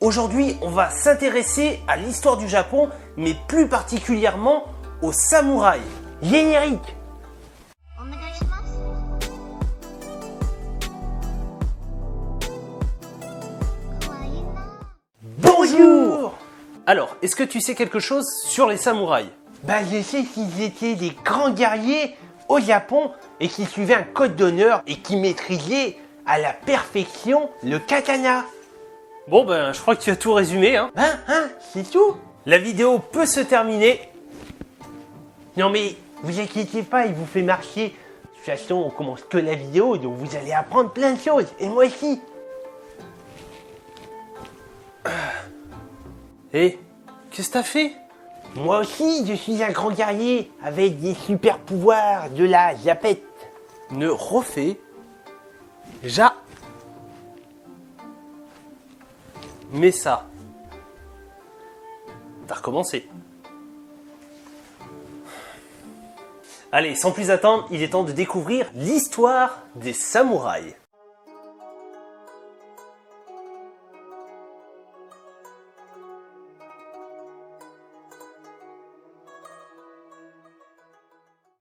Aujourd'hui, on va s'intéresser à l'histoire du Japon, mais plus particulièrement aux samouraïs. Générique. Bonjour. Alors, est-ce que tu sais quelque chose sur les samouraïs? Je sais qu'ils étaient des grands guerriers au Japon et qui suivaient un code d'honneur et qui maîtrisaient à la perfection le katana. Bon je crois que tu as tout résumé c'est tout. La vidéo peut se terminer. Non mais, vous inquiétez pas, il vous fait marcher. De toute façon, on commence que la vidéo, donc vous allez apprendre plein de choses. Et moi aussi. Et qu'est-ce que t'as fait? Moi aussi, je suis un grand guerrier avec des super pouvoirs de la japette. Ne refais mais ça. T'as recommencé. Allez, sans plus attendre, il est temps de découvrir l'histoire des samouraïs.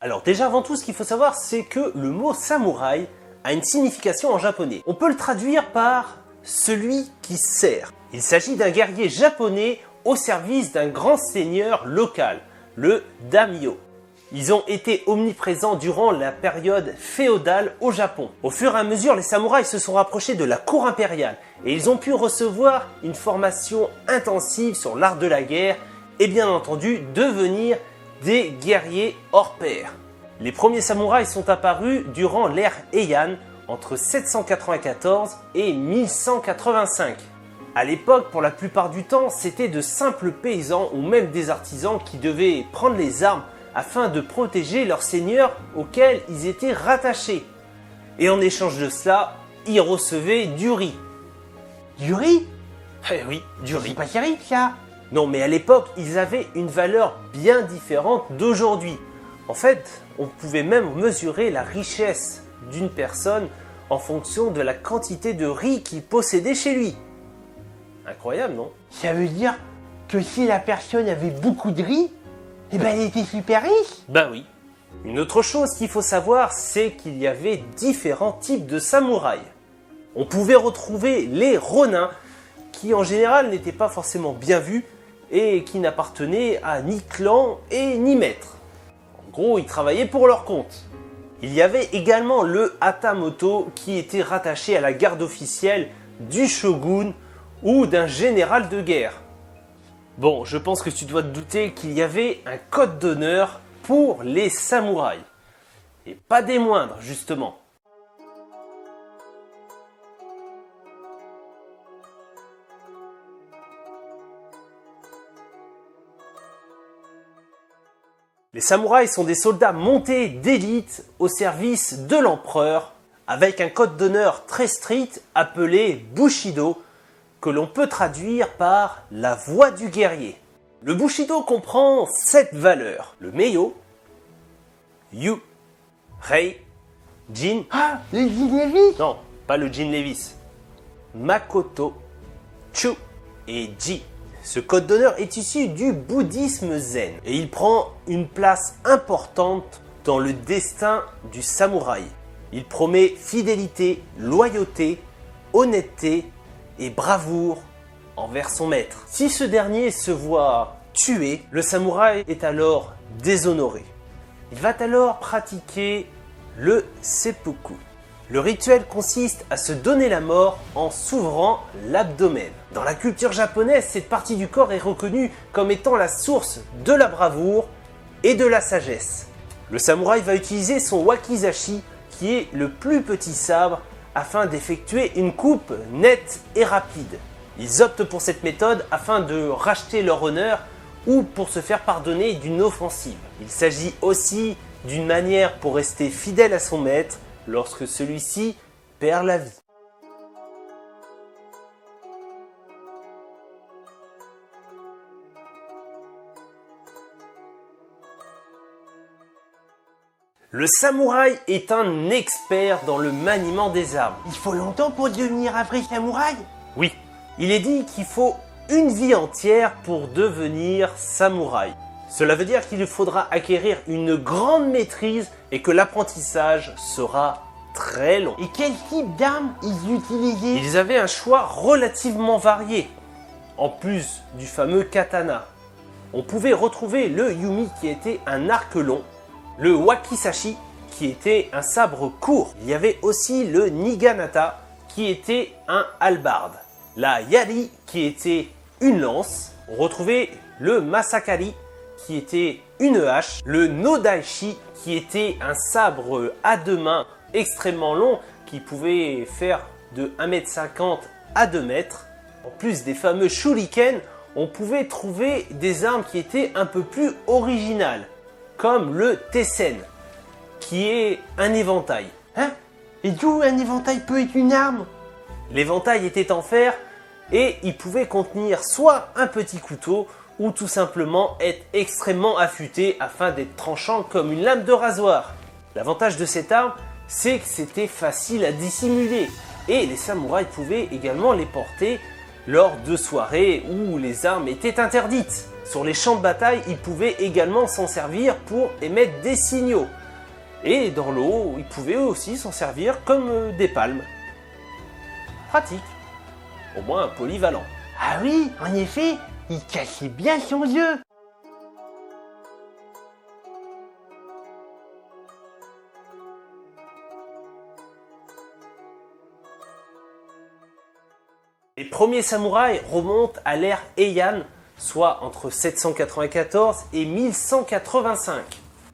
Alors déjà avant tout, ce qu'il faut savoir, c'est que le mot samouraï a une signification en japonais. On peut le traduire par celui qui sert. Il s'agit d'un guerrier japonais au service d'un grand seigneur local, le daimyo. Ils ont été omniprésents durant la période féodale au Japon. Au fur et à mesure, les samouraïs se sont rapprochés de la cour impériale et ils ont pu recevoir une formation intensive sur l'art de la guerre et bien entendu devenir des guerriers hors pair. Les premiers samouraïs sont apparus durant l'ère Heian entre 794 et 1185. À l'époque, pour la plupart du temps, c'était de simples paysans ou même des artisans qui devaient prendre les armes afin de protéger leurs seigneurs auxquels ils étaient rattachés. Et en échange de cela, ils recevaient du riz. Du riz? Eh oui, du riz. C'est pas terrible ça. Non, mais à l'époque, ils avaient une valeur bien différente d'aujourd'hui. En fait, on pouvait même mesurer la richesse d'une personne en fonction de la quantité de riz qu'il possédait chez lui. Incroyable, non? Ça veut dire que si la personne avait beaucoup de riz, elle était super riche? Oui. Une autre chose qu'il faut savoir, c'est qu'il y avait différents types de samouraïs. On pouvait retrouver les ronins, qui en général n'étaient pas forcément bien vus et qui n'appartenaient à ni clan et ni maître. En gros, ils travaillaient pour leur compte. Il y avait également le hatamoto qui était rattaché à la garde officielle du shogun ou d'un général de guerre. Bon, je pense que tu dois te douter qu'il y avait un code d'honneur pour les samouraïs. Et pas des moindres, justement. Les samouraïs sont des soldats montés d'élite au service de l'empereur avec un code d'honneur très strict appelé Bushido que l'on peut traduire par la voie du guerrier. Le Bushido comprend 7 valeurs. Le Meiyo, Yu, Rei, Jin... Ah, le Jin Levis? Non, pas le Jin Levis. Makoto, Chu et Ji. Ce code d'honneur est issu du bouddhisme zen et il prend une place importante dans le destin du samouraï. Il promet fidélité, loyauté, honnêteté et bravoure envers son maître. Si ce dernier se voit tué, le samouraï est alors déshonoré. Il va alors pratiquer le seppuku. Le rituel consiste à se donner la mort en s'ouvrant l'abdomen. Dans la culture japonaise, cette partie du corps est reconnue comme étant la source de la bravoure et de la sagesse. Le samouraï va utiliser son wakizashi, qui est le plus petit sabre, afin d'effectuer une coupe nette et rapide. Ils optent pour cette méthode afin de racheter leur honneur ou pour se faire pardonner d'une offensive. Il s'agit aussi d'une manière pour rester fidèle à son maître lorsque celui-ci perd la vie. Le samouraï est un expert dans le maniement des armes. Il faut longtemps pour devenir un vrai samouraï? Oui, Il est dit qu'il faut une vie entière pour devenir samouraï. Cela veut dire qu'il faudra acquérir une grande maîtrise et que l'apprentissage sera très long. Et quel type d'armes ils utilisaient? Ils avaient un choix relativement varié. En plus du fameux katana, on pouvait retrouver le yumi qui était un arc long, le wakizashi qui était un sabre court. Il y avait aussi le niganata qui était un hallebarde, la yari qui était une lance. On retrouvait le masakari qui était une hache, le nodaishi qui était un sabre à deux mains extrêmement long qui pouvait faire de 1,50 m à 2 mètres. En plus des fameux shuriken, on pouvait trouver des armes qui étaient un peu plus originales, comme le tessen, qui est un éventail. Hein? Et d'où un éventail peut être une arme? L'éventail était en fer et il pouvait contenir soit un petit couteau ou tout simplement être extrêmement affûté afin d'être tranchant comme une lame de rasoir. L'avantage de cette arme, c'est que c'était facile à dissimuler et les samouraïs pouvaient également les porter lors de soirées où les armes étaient interdites. Sur les champs de bataille, ils pouvaient également s'en servir pour émettre des signaux. Et dans l'eau, ils pouvaient aussi s'en servir comme des palmes. Pratique, au moins polyvalent. Ah oui, en effet, il cachait bien son jeu. Les premiers samouraïs remontent à l'ère Heian, soit entre 794 et 1185.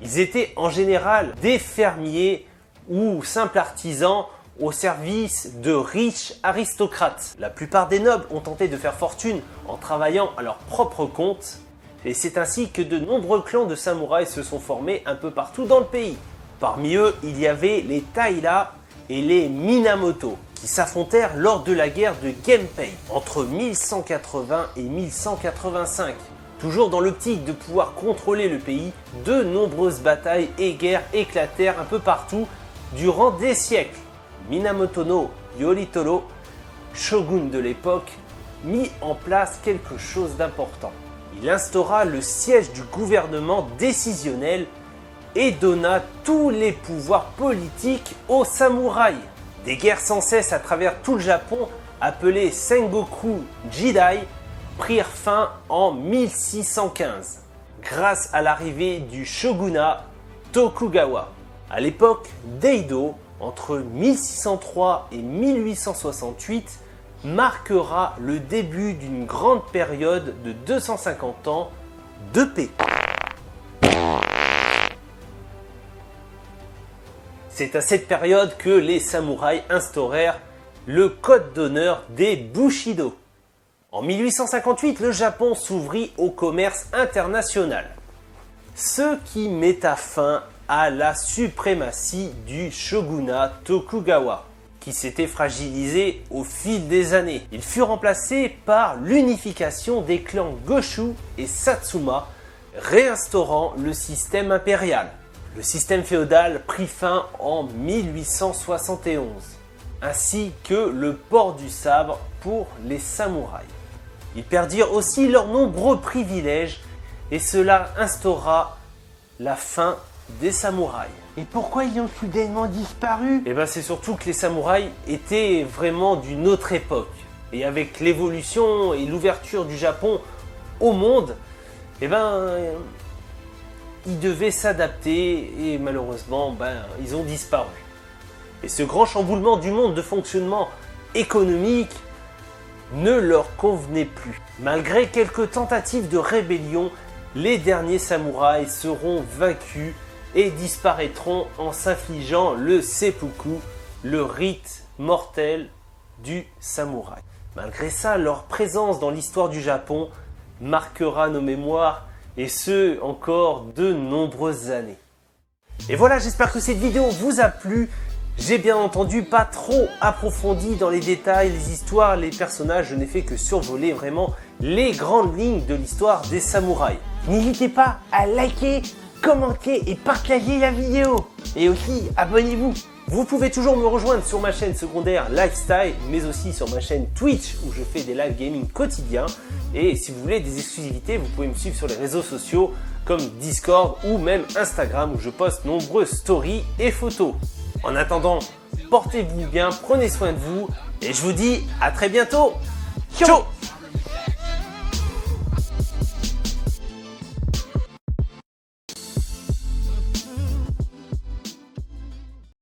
Ils étaient en général des fermiers ou simples artisans au service de riches aristocrates. La plupart des nobles ont tenté de faire fortune en travaillant à leur propre compte, et c'est ainsi que de nombreux clans de samouraïs se sont formés un peu partout dans le pays. Parmi eux, il y avait les Taira et les Minamoto, qui s'affrontèrent lors de la guerre de Genpei entre 1180 et 1185. Toujours dans l'optique de pouvoir contrôler le pays, de nombreuses batailles et guerres éclatèrent un peu partout durant des siècles. Minamoto no Yoritomo, shogun de l'époque, mit en place quelque chose d'important. Il instaura le siège du gouvernement décisionnel et donna tous les pouvoirs politiques aux samouraïs. Des guerres sans cesse à travers tout le Japon, appelées Sengoku Jidai, prirent fin en 1615, grâce à l'arrivée du shogunat Tokugawa. À l'époque d'Edo, entre 1603 et 1868, marquera le début d'une grande période de 250 ans de paix. C'est à cette période que les samouraïs instaurèrent le code d'honneur des Bushido. En 1858, le Japon s'ouvrit au commerce international, ce qui metta fin à la suprématie du shogunat Tokugawa, qui s'était fragilisé au fil des années. Il fut remplacé par l'unification des clans Goshu et Satsuma, réinstaurant le système impérial. Le système féodal prit fin en 1871, ainsi que le port du sabre pour les samouraïs. Ils perdirent aussi leurs nombreux privilèges et cela instaura la fin des samouraïs. Et pourquoi ils ont soudainement disparu? Et c'est surtout que les samouraïs étaient vraiment d'une autre époque. Et avec l'évolution et l'ouverture du Japon au monde, ils devaient s'adapter et malheureusement, ils ont disparu. Et ce grand chamboulement du monde de fonctionnement économique ne leur convenait plus. Malgré quelques tentatives de rébellion, les derniers samouraïs seront vaincus et disparaîtront en s'infligeant le seppuku, le rite mortel du samouraï. Malgré ça, leur présence dans l'histoire du Japon marquera nos mémoires et ce, encore de nombreuses années. Et voilà, j'espère que cette vidéo vous a plu. J'ai bien entendu pas trop approfondi dans les détails, les histoires, les personnages. Je n'ai fait que survoler vraiment les grandes lignes de l'histoire des samouraïs. N'hésitez pas à liker, commenter et partager la vidéo. Et aussi, abonnez-vous. Vous pouvez toujours me rejoindre sur ma chaîne secondaire Lifestyle, mais aussi sur ma chaîne Twitch où je fais des live gaming quotidiens. Et si vous voulez des exclusivités, vous pouvez me suivre sur les réseaux sociaux comme Discord ou même Instagram où je poste nombreuses stories et photos. En attendant, portez-vous bien, prenez soin de vous et je vous dis à très bientôt. Ciao!